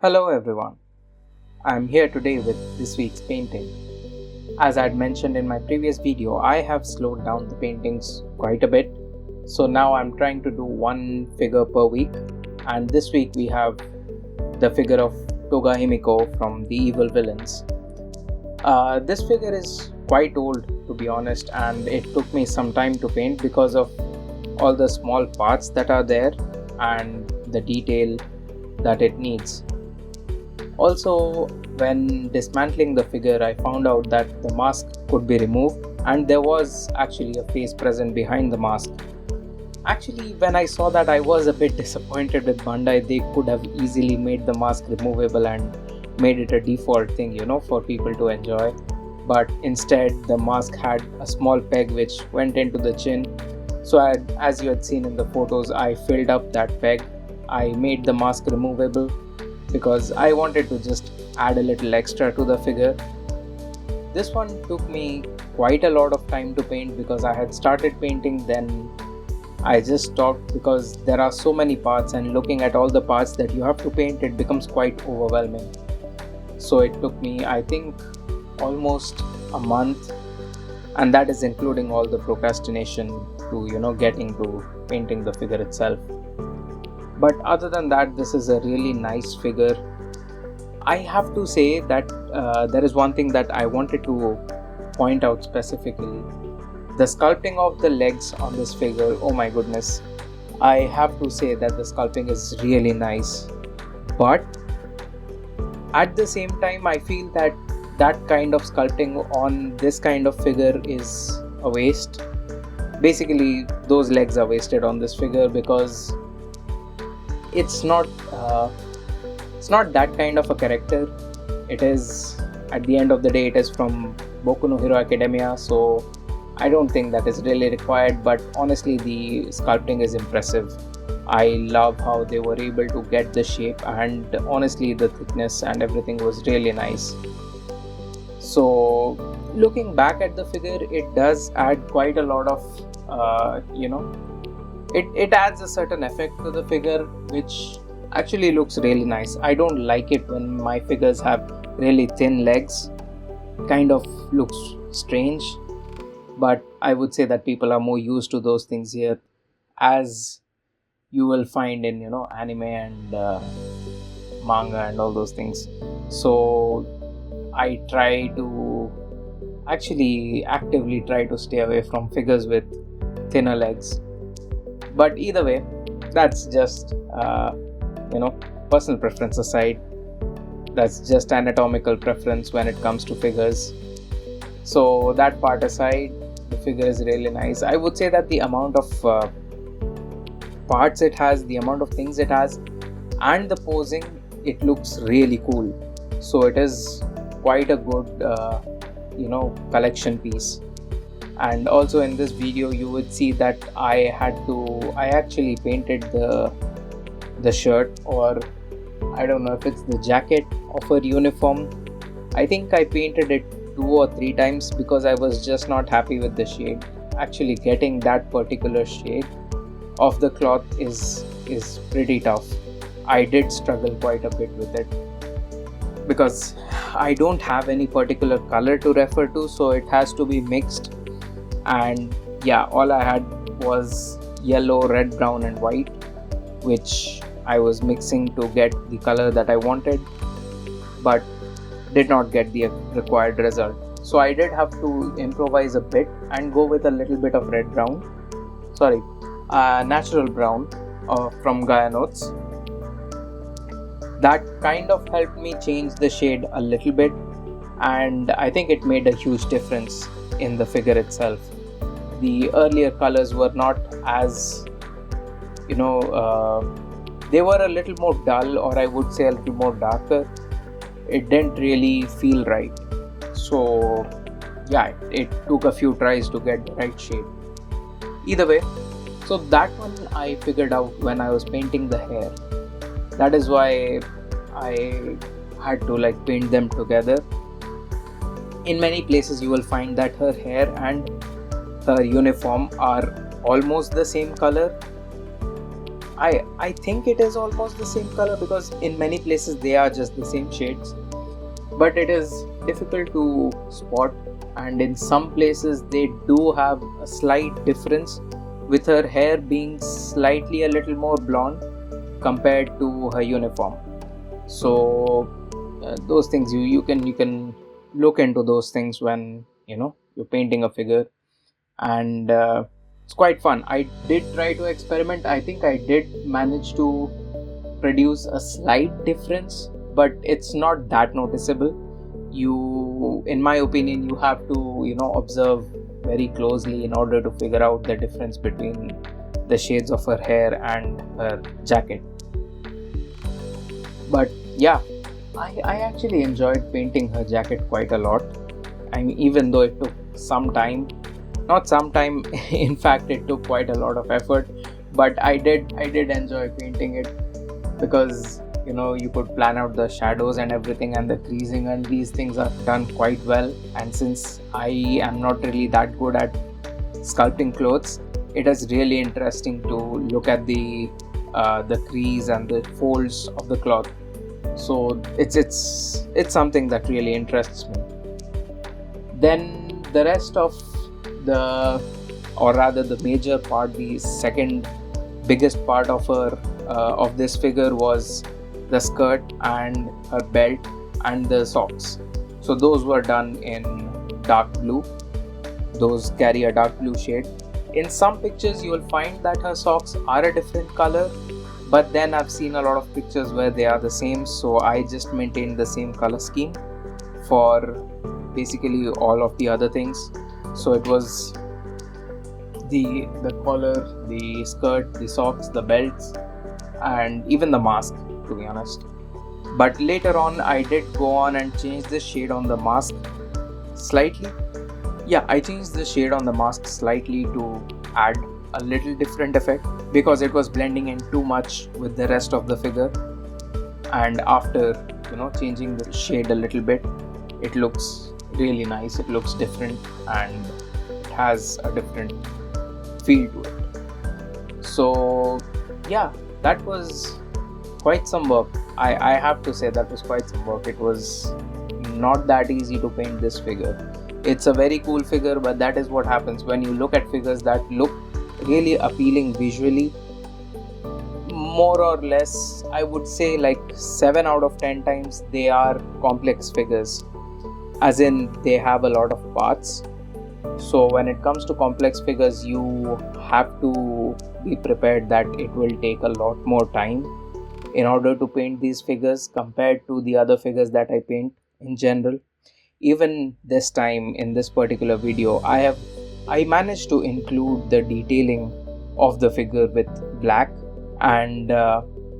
Hello everyone, I'm here today with this week's painting. As I'd mentioned in my previous video, I have slowed down the paintings quite a bit. So now I'm trying to do one figure per week, and this week we have the figure of Toga Himiko from The Evil Villains. This figure is quite old to be honest, and it took me some time to paint because of all the small parts that are there and the detail that it needs. Also, when dismantling the figure, I found out that the mask could be removed and there was actually a face present behind the mask. Actually, when I saw that, I was a bit disappointed with Bandai. They could have easily made the mask removable and made it a default thing, for people to enjoy. But instead, the mask had a small peg which went into the chin. So, as you had seen in the photos, I filled up that peg. I made the mask removable because I wanted to just add a little extra to the figure. This one took me quite a lot of time to paint because I had started painting, then I just stopped because there are so many parts, and looking at all the parts that you have to paint, it becomes quite overwhelming. So it took me, I think, almost a month, and that is including all the procrastination to getting to painting the figure itself. But other than that, this is a really nice figure. I have to say that there is one thing that I wanted to point out specifically. The sculpting of the legs on this figure, oh my goodness. I have to say that the sculpting is really nice. But at the same time, I feel that that kind of sculpting on this kind of figure is a waste. Basically, those legs are wasted on this figure because it's not that kind of a character. It is, at the end of the day, it is from Boku no Hero Academia, so I don't think that is really required. But honestly, the sculpting is impressive. I love how they were able to get the shape, and honestly the thickness and everything was really nice. So looking back at the figure, it does add quite a lot of it adds a certain effect to the figure which actually looks really nice. I don't like it when my figures have really thin legs. Kind of looks strange, but I would say that people are more used to those things here, as you will find in anime and manga and all those things. So I try to actively try to stay away from figures with thinner legs. But either way, that's just personal preference aside. That's just anatomical preference when it comes to figures. So that part aside, the figure is really nice. I would say that the amount of parts it has, the amount of things it has, and the posing, it looks really cool. So it is quite a good collection piece. And also in this video you would see that I actually painted the shirt, or I don't know if it's the jacket of her uniform. I think I painted it 2 or 3 times because I was just not happy with the shade. Actually getting that particular shade of the cloth is pretty tough. I did struggle quite a bit with it because I don't have any particular color to refer to, so it has to be mixed. And yeah, all I had was yellow, red, brown and white, which I was mixing to get the color that I wanted, but did not get the required result. So I did have to improvise a bit and go with a little bit of natural brown from Gaia Notes. That kind of helped me change the shade a little bit, and I think it made a huge difference in the figure itself. The earlier colors were not as they were a little more dull, or I would say a little more darker. It didn't really feel right. So yeah, it took a few tries to get the right shade. Either way, so that one I figured out when I was painting the hair. That is why I had to paint them together. In many places you will find that her hair and her uniform are almost the same color, I think it is almost the same color, because in many places they are just the same shades, but it is difficult to spot, and in some places they do have a slight difference, with her hair being slightly a little more blonde compared to her uniform. So those things you can look into those things when you're painting a figure, and it's quite fun. I did try to experiment. I think I did manage to produce a slight difference, but it's not that noticeable. In my opinion, you have to observe very closely in order to figure out the difference between the shades of her hair and her jacket. But yeah, I actually enjoyed painting her jacket quite a lot. I mean, even though it took some time, not some time, in fact, it took quite a lot of effort, but I did enjoy painting it, because you could plan out the shadows and everything, and the creasing and these things are done quite well. And since I am not really that good at sculpting clothes, it is really interesting to look at the crease and the folds of the cloth. So it's something that really interests me. Then the rest of the, or rather the major part, the second biggest part of her of this figure was the skirt and her belt and the socks. So those were done in dark blue. Those carry a dark blue shade. In some pictures you will find that her socks are a different color, but then I've seen a lot of pictures where they are the same, so I just maintained the same color scheme for basically all of the other things. So it was the collar, the skirt, the socks, the belts, and even the mask, to be honest. But later on I did go on and change the shade on the mask slightly. I changed the shade on the mask slightly to add a little different effect, because it was blending in too much with the rest of the figure. And after changing the shade a little bit, it looks really nice, it looks different, and it has a different feel to it. So that was quite some work. I have to say that was quite some work. It was not that easy to paint this figure. It's a very cool figure, but that is what happens when you look at figures that look really appealing visually. More or less, I would say like 7 out of 10 times they are complex figures, as in they have a lot of parts. So when it comes to complex figures, you have to be prepared that it will take a lot more time in order to paint these figures compared to the other figures that I paint in general. Even this time in this particular video, I managed to include the detailing of the figure with black, and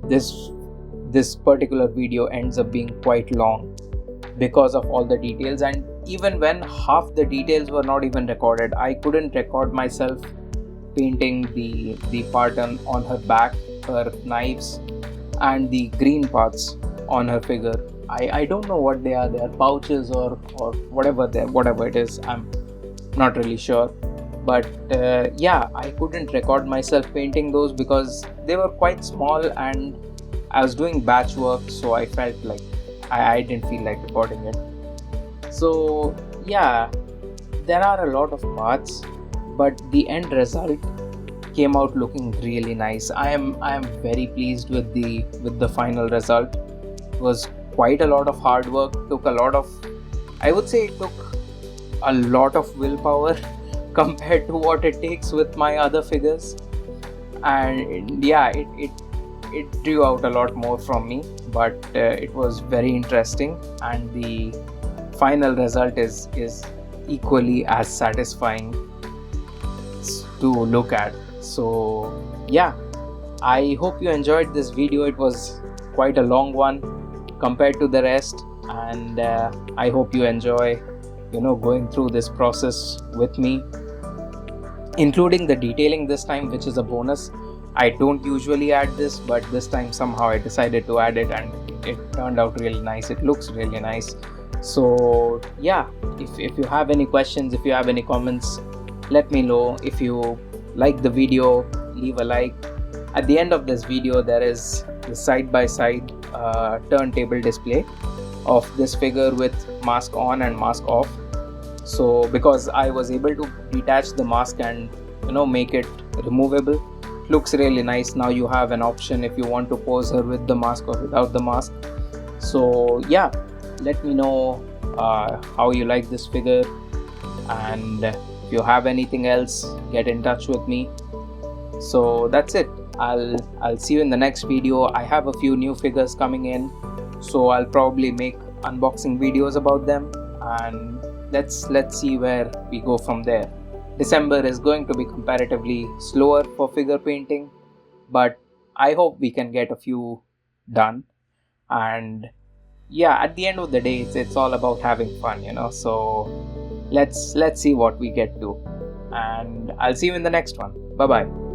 this particular video ends up being quite long because of all the details. And even when half the details were not even recorded, I couldn't record myself painting the part on her back, her knives, and the green parts on her figure. I don't know what they are. They are pouches or whatever it is. I'm not really sure. But I couldn't record myself painting those because they were quite small and I was doing batch work, so I felt like I didn't feel like recording it. So there are a lot of parts, but the end result came out looking really nice. I am very pleased with the final result. It was quite a lot of hard work. I would say it took a lot of willpower compared to what it takes with my other figures, and it drew out a lot more from me, but it was very interesting, and the final result is equally as satisfying to look at. So I hope you enjoyed this video. It was quite a long one compared to the rest, and I hope you enjoy going through this process with me, including the detailing this time, which is a bonus. I don't usually add this, but this time somehow I decided to add it, and it turned out really nice. It looks really nice. So if you have any questions, if you have any comments, let me know. If you like the video, leave a like, At the end of this video, there is the side-by-side turntable display of this figure with mask on and mask off. So because I was able to detach the mask and make it removable, it looks really nice. Now you have an option if you want to pose her with the mask or without the mask. So yeah, let me know how you like this figure, and if you have anything else, get in touch with me. So that's it. I'll see you in the next video. I have a few new figures coming in, so I'll probably make unboxing videos about them, and let's see where we go from there. December is going to be comparatively slower for figure painting, but I hope we can get a few done. And yeah, at the end of the day, it's all about having fun, so let's see what we get to, and I'll see you in the next one. Bye bye.